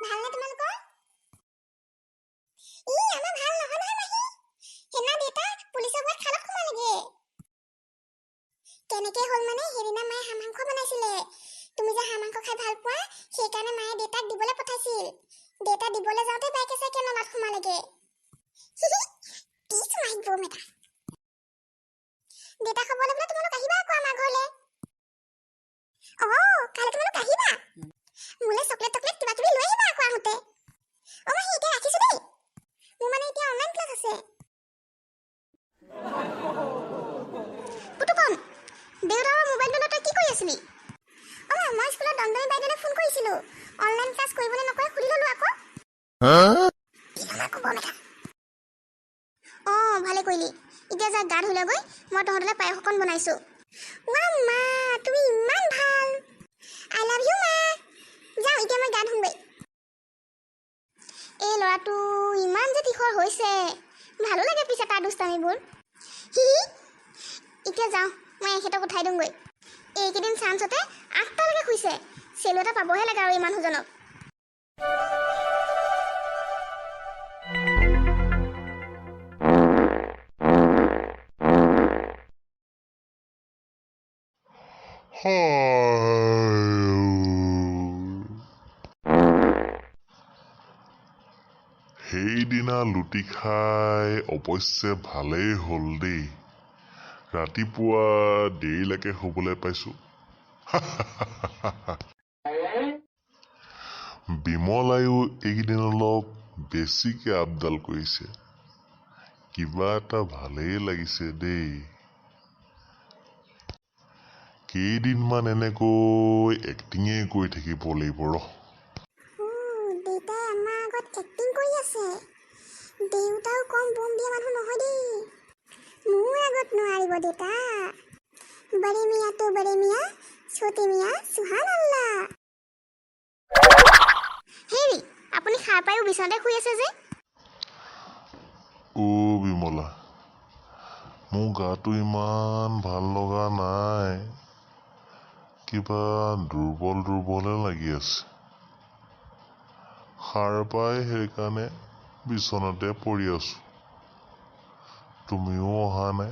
ভালনে তোমালোকৰ? আমাৰ ভাল নহয় মাহী। হেনা দেতা পুলিচৰ ঘৰত খালত সোমালেগে। কেনেকে হ'ল মানে হেৰিনা মায়ে হাঁহ মাংস বনাইছিলে। তুমি যে হাঁহ মাংস খাই ভাল পোৱা, সেইকাৰণে মায়ে দেতাক দিবলৈ পঠাইছিল। দেতা দিবলৈ যাওঁতে বাইকে চাইকে নলাত সোমালেগে। পিছ মাহী বম এটা। দেতা খবৰ ল'বলৈ তোমালোক আহিবা আকৌ আমাৰ ঘৰলৈ। কাইলৈ তোমালোক আহিবা। মোলে চকলেট কিবা কিবি লৈ আহিবা আকৌ আহোঁতে। মাহী এতিয়া ৰাখিছো দেই। মোৰ মানে এতিয়া অনলাইন ক্লাছ আছে। পুতুকম, দেউতাৰ মোবাইলটো তই কি কৰি আছিলি? মই স্কুলত দন্দনী বাইদেউলে ফোন কৰিছিলো। অনলাইন ক্লাছ কৰিবলৈ নকৰে সুধি ল'লো আকৌ। ভালে কৰিলি। এতিয়া যা গা ধুলে গৈ, মই তহঁতলৈ পায়স অকণ বনাইছো। মা তুমি ইমান ভাল। আই লাভ ইউ মা। যাওঁ এতিয়া মই গা ধুমগৈ। এই ল'ৰাটো ইমান যে তীখৰ হৈছে, ভালো লাগে পিছে তাৰ দুষ্টামিবোৰ। এতিয়া যাওঁ, মই এখেতক উঠাই দিওঁগৈ। এইকেইদিন চান্সতে 8টালৈকে শুইছে। চেলু এটা পাবহে লাগে আৰু এই মানুহজনক। সেইদিনা লুটি খাই অৱশ্যে ভালেই হ'ল দেই। ৰাতিপুৱা দেৰিলৈকে শুবলৈ পাইছো। বিমলায়ো এইকেইদিন অলপ বেছিকে আপডাল কৰিছে। কিবা এটা ভালেই লাগিছে দেই। কেইদিনমান এনেকৈ এক্টিঙে কৰি থাকিব লাগিব ৰহ। দেউতাই আমাৰ আগত এক্টিং কৰি আছে। দেউতাও কম বম দিয়া মানুহ নহয় দেই। মোৰ আগত নোৱাৰিব দেউতা। বড়ে মিয়া তো বড়ে মিয়া, ছোটে মিয়া সুহান আল্লাহ। হেৰি, আপুনি খাৰ পায়ো বিচনাতে শুই আছে যে? বিমলা, মোৰ গাটো ইমান ভাল লগা নাই। কিবা দুৰ্বলহে লাগি আছে। সাৰ পাই সেইকাৰণে বিচনাতে পৰি আছো। তুমিও অহা নাই।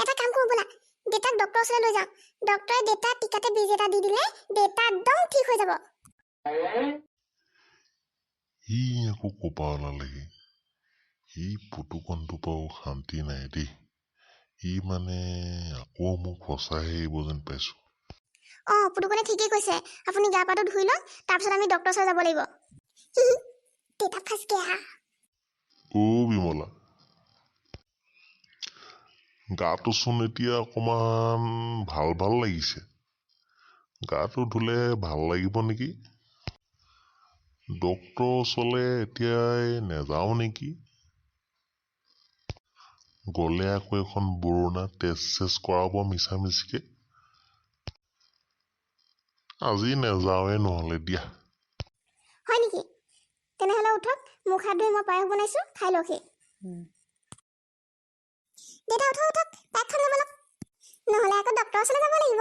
এটা কাম কৰো ব'লা, দেউতাক ডক্টৰৰ ওচৰলৈ লৈ যাওঁ। ডক্টৰে দেউতাৰ টিকাতে বেজি এটা দি দিলে দেউতা একদম ঠিক হৈ যাব। ই আকৌ ক'পা ওলালেহি? এই পুতুকণটোৰ পৰাও শান্তি নাই দেই। ই মানে আকৌ মোক ফচাই আহিব যেন পাইছো। পুতুকণে ঠিকেই কৈছে। আপুনি গা পাটো ধুই লওক, তাৰপিছত আমি ডক্টৰৰ ওচৰলৈ যাব লাগিব। দেউতা ফাঁচ গয়া। বিমলা, গাটো চোন এতিয়া অকমান ভাল লাগিছে। গাটো ধুলে ভাল লাগিব নেকি? ডক্টৰৰ ওচৰলৈ এতিয়াই নেযাওঁ নেকি? গ'লে আকৌ এখন বৰণা টেষ্ট কৰাব মিছামিছিকে। আজি নেযাওঁৱে নহ'লে দিয়া। হয় নেকি? তেনেহ'লে উঠক, মুখ হাত ধুই মই পায়স বনাইছো, খাই লওকহি। দেউতা উঠক, পায়সখন খাব লওক। নহ'লে আকৌ ডক্টৰৰ ওচৰলৈ যাব লাগিব।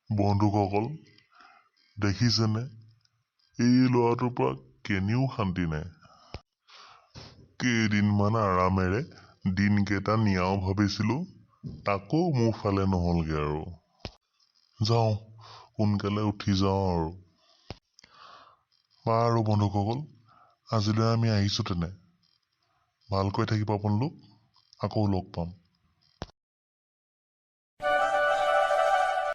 বন্ধুসকল, দেখিছেনে? এই ল'ৰাটোৰ পৰা কেনিও শান্তি নাই। কেইদিনমান আৰামেৰে দিনকেইটা নিয়াও ভাবিছিলো, তাকো মোৰ ফালে নহ'লগে আৰু। যাওঁ, সোনকালে উঠি যাওঁ আৰু। বাৰু বন্ধুসকল, আজিলৈ আমি আহিছো তেনে। ভালকৈ থাকিব আপোনালোক। আকৌ লগ পাম।